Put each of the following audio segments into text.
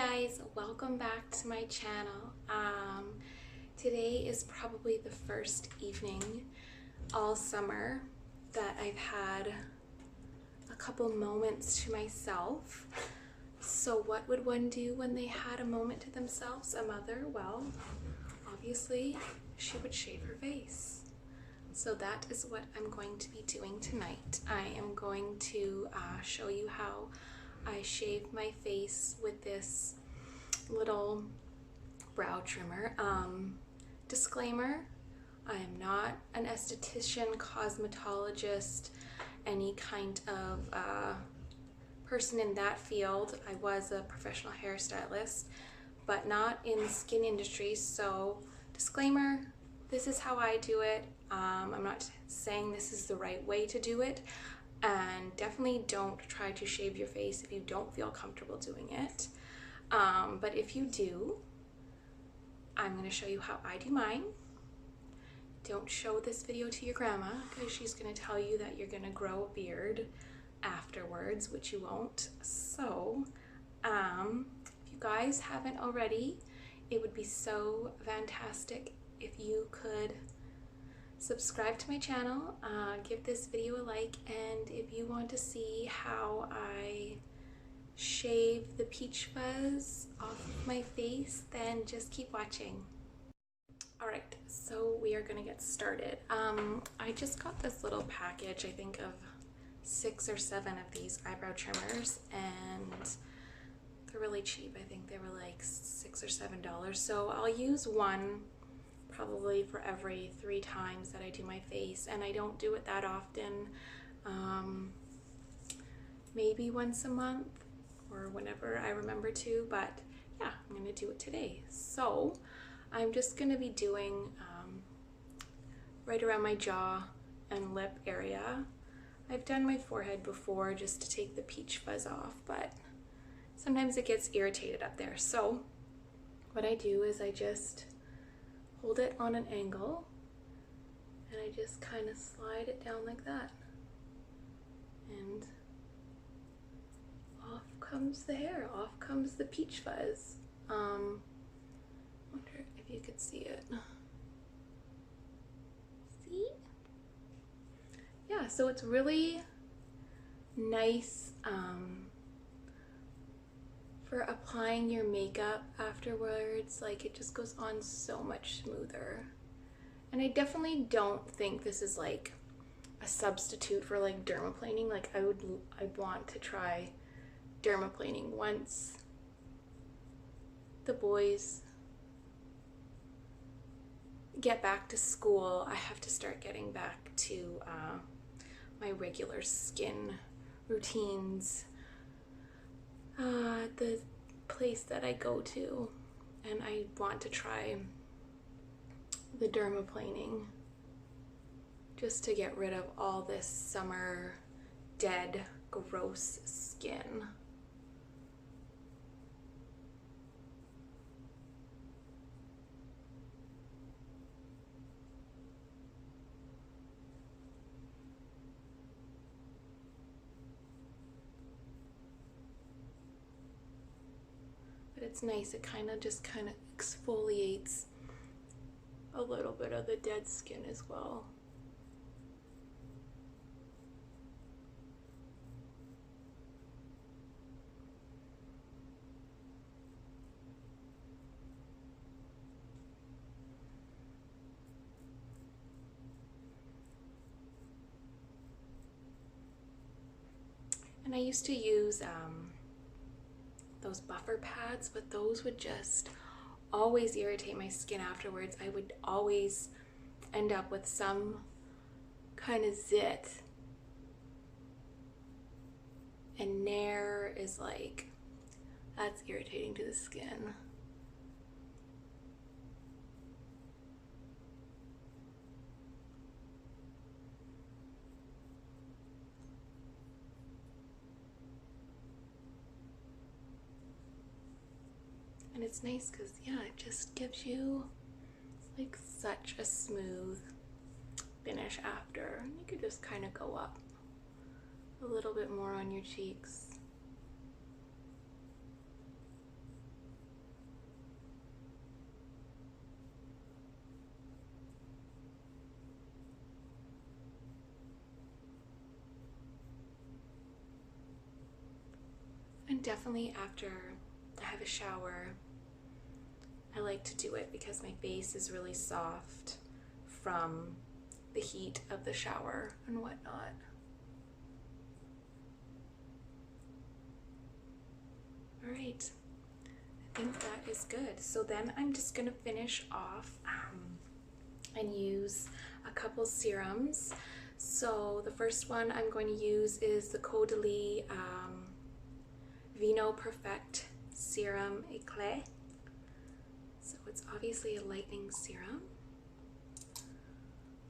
guys, welcome back to my channel. Today is probably the first evening all summer that I've had a couple moments to myself. So what would one do when they had a moment to themselves? A mother, well, obviously she would shave her face. So that is what I'm going to be doing tonight. I am going to show you how I shave my face with this little brow trimmer. Disclaimer, I am not an esthetician, cosmetologist, any kind of person in that field. I was a professional hairstylist, but not in the skin industry. So disclaimer, this is how I do it. I'm not saying this is the right way to do it. And definitely don't try to shave your face if you don't feel comfortable doing it. But if you do, I'm going to show you how I do mine. Don't show this video to your grandma because she's going to tell you that you're going to grow a beard afterwards, which you won't. So if you guys haven't already, it would be so fantastic if you could subscribe to my channel, give this video a like, and if you want to see how I shave the peach fuzz off of my face, then just keep watching. Alright, so we are gonna get started. I just got this little package, I think of 6 or 7 of these eyebrow trimmers, and they're really cheap. I think they were like $6 or $7. So I'll use one probably for every 3 times that I do my face, and I don't do it that often. Maybe once a month or whenever I remember to, but yeah, I'm gonna do it today. So I'm just gonna be doing right around my jaw and lip area. I've done my forehead before just to take the peach fuzz off, but sometimes it gets irritated up there. So what I do is I just hold it on an angle and I just kind of slide it down like that, and off comes the hair, off comes the peach fuzz. Wonder if you could see it. See? Yeah, so it's really nice for applying your makeup afterwards. Like, it just goes on so much smoother. And I definitely don't think this is like a substitute for like dermaplaning. Like, I want to try dermaplaning once the boys get back to school. I have to start getting back to my regular skin routines. The place that I go to, and I want to try the dermaplaning just to get rid of all this summer dead gross skin. But it's nice, it kind of exfoliates a little bit of the dead skin as well. And I used to use those buffer pads, but those would just always irritate my skin afterwards. I would always end up with some kind of zit, and Nair is like, that's irritating to the skin. And it's nice because, yeah, it just gives you like such a smooth finish after. You could just kind of go up a little bit more on your cheeks. And definitely after I have a shower, I like to do it because my face is really soft from the heat of the shower and whatnot. All right, I think that is good. So then I'm just gonna finish off and use a couple serums. So the first one I'm going to use is the Caudalie Vino Perfect Serum Eclat. So it's obviously a lightening serum.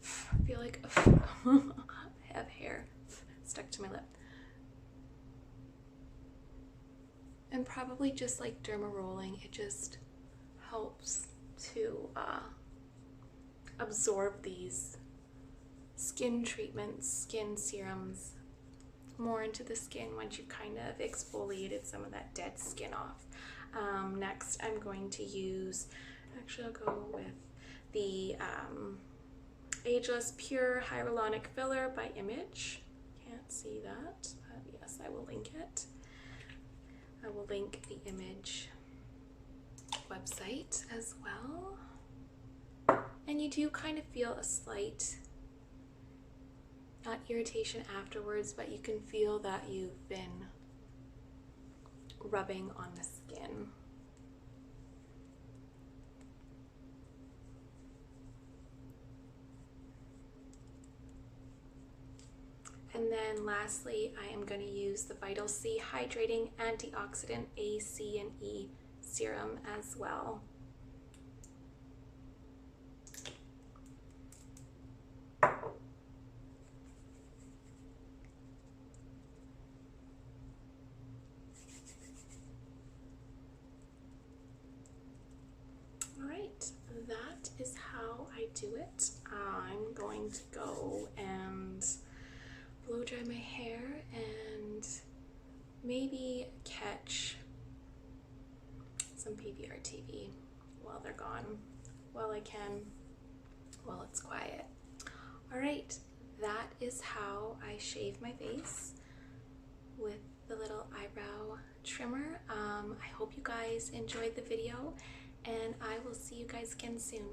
I feel like I have hair stuck to my lip. And probably just like derma rolling, it just helps to absorb these skin treatments, skin serums more into the skin once you've kind of exfoliated some of that dead skin off. Next I'm going to use, actually I'll go with the Ageless Pure Hyaluronic Filler by Image. Can't see that, but yes, I will link it. I will link the Image website as well. And you do kind of feel a slight, not irritation afterwards, but you can feel that you've been rubbing on the skin. And then lastly, I am going to use the Vital C Hydrating Antioxidant A, C, and E serum as well. Alright, that is how I do it. I'm going to go and blow dry my hair and maybe catch some PBR TV while they're gone, while I can, while it's quiet. Alright, that is how I shave my face with the little eyebrow trimmer. I hope you guys enjoyed the video, and I will see you guys again soon.